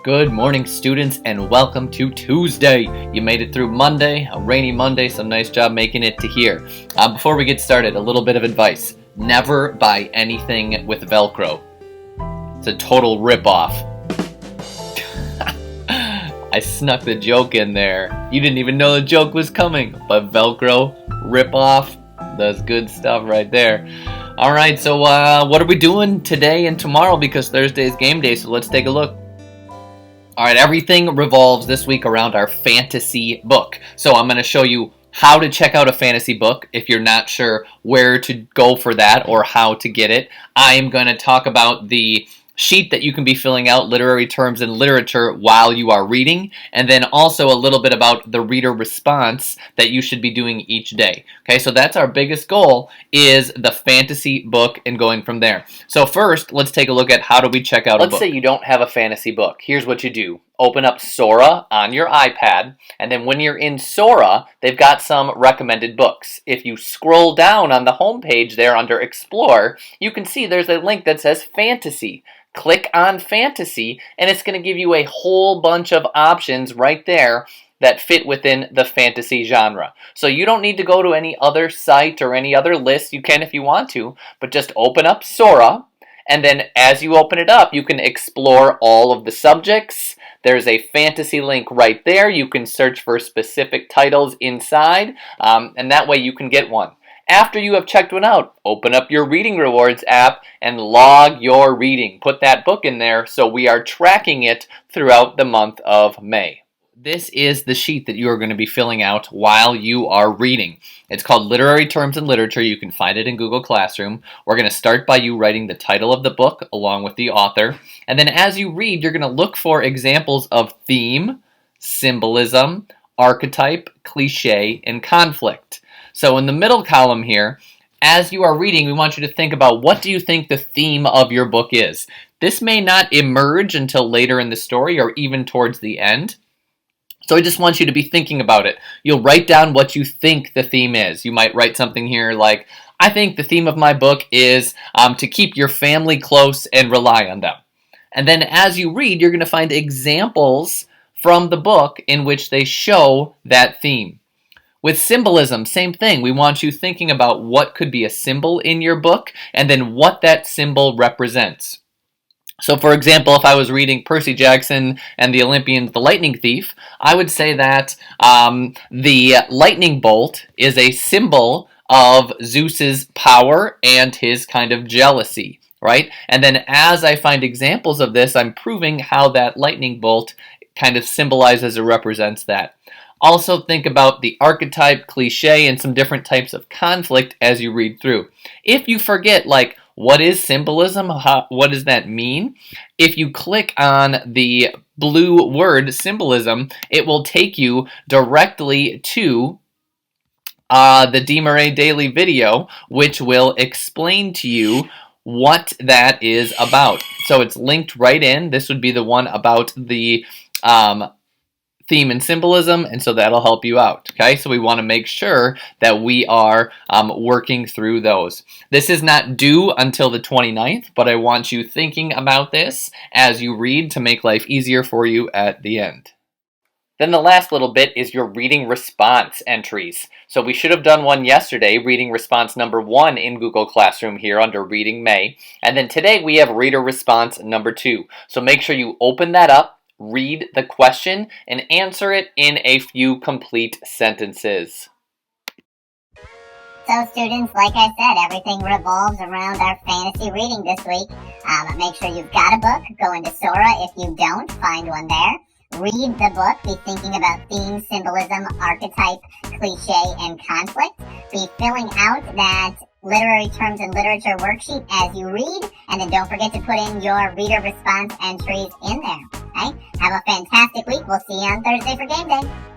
Good morning, students, and welcome to Tuesday. You made it through Monday, a rainy Monday, so nice job making it to here. Before we get started, a little bit of advice. Never buy anything with velcro. It's a total ripoff. I snuck the joke in there. You didn't even know the joke was coming, but velcro, ripoff, that's good stuff right there. Alright, so what are we doing today and tomorrow, because Thursday is game day, so let's take a look. Alright, everything revolves this week around our fantasy book. So I'm going to show you how to check out a fantasy book if you're not sure where to go for that or how to get it. I'm going to talk about the sheet that you can be filling out, literary terms and literature, while you are reading, and then also a little bit about the reader response that you should be doing each day. Okay, so that's our biggest goal, is the fantasy book and going from there. So first, let's take a look at how do we check out a book. Let's say you don't have a fantasy book. Here's what you do. Open up Sora on your iPad, and then when you're in Sora, they've got some recommended books. If you scroll down on the home page there under Explore, you can see there's a link that says Fantasy. Click on Fantasy, and it's going to give you a whole bunch of options right there that fit within the fantasy genre. So you don't need to go to any other site or any other list. You can if you want to, but just open up Sora, and then as you open it up, you can explore all of the subjects. There's a fantasy link right there. You can search for specific titles inside, and that way you can get one. After you have checked one out, open up your Reading Rewards app and log your reading. Put that book in there so we are tracking it throughout the month of May. This is the sheet that you are going to be filling out while you are reading. It's called Literary Terms and Literature. You can find it in Google Classroom. We're going to start by you writing the title of the book along with the author. And then as you read, you're going to look for examples of theme, symbolism, archetype, cliche, and conflict. So in the middle column here, as you are reading, we want you to think about what do you think the theme of your book is. This may not emerge until later in the story or even towards the end. So I just want you to be thinking about it. You'll write down what you think the theme is. You might write something here like, I think the theme of my book is to keep your family close and rely on them. And then as you read, you're going to find examples from the book in which they show that theme. With symbolism, same thing. We want you thinking about what could be a symbol in your book and then what that symbol represents. So for example, if I was reading Percy Jackson and the Olympians, The Lightning Thief, I would say that the lightning bolt is a symbol of Zeus's power and his kind of jealousy, right? And then as I find examples of this, I'm proving how that lightning bolt kind of symbolizes or represents that. Also think about the archetype, cliche, and some different types of conflict as you read through. If you forget, like, what is symbolism? What does that mean? If you click on the blue word symbolism, it will take you directly to the DeMarais Daily video, which will explain to you what that is about. So it's linked right in. This would be the one about the theme and symbolism, and so that'll help you out. Okay, so we want to make sure that we are working through those. This is not due until the 29th, but I want you thinking about this as you read to make life easier for you at the end. Then the last little bit is your reading response entries. So we should have done one yesterday, reading response number 1 in Google Classroom here under Reading May. And then today we have reader response number 2. So make sure you open that up, read the question, and answer it in a few complete sentences. So students, like I said, everything revolves around our fantasy reading this week. Make sure you've got a book. Go into Sora. If you don't, find one there. Read the book. Be thinking about theme, symbolism, archetype, cliche, and conflict. Be filling out that literary terms and literature worksheet as you read. And then don't forget to put in your reader response entries in there. Okay? Have a fantastic week. We'll see you on Thursday for game day.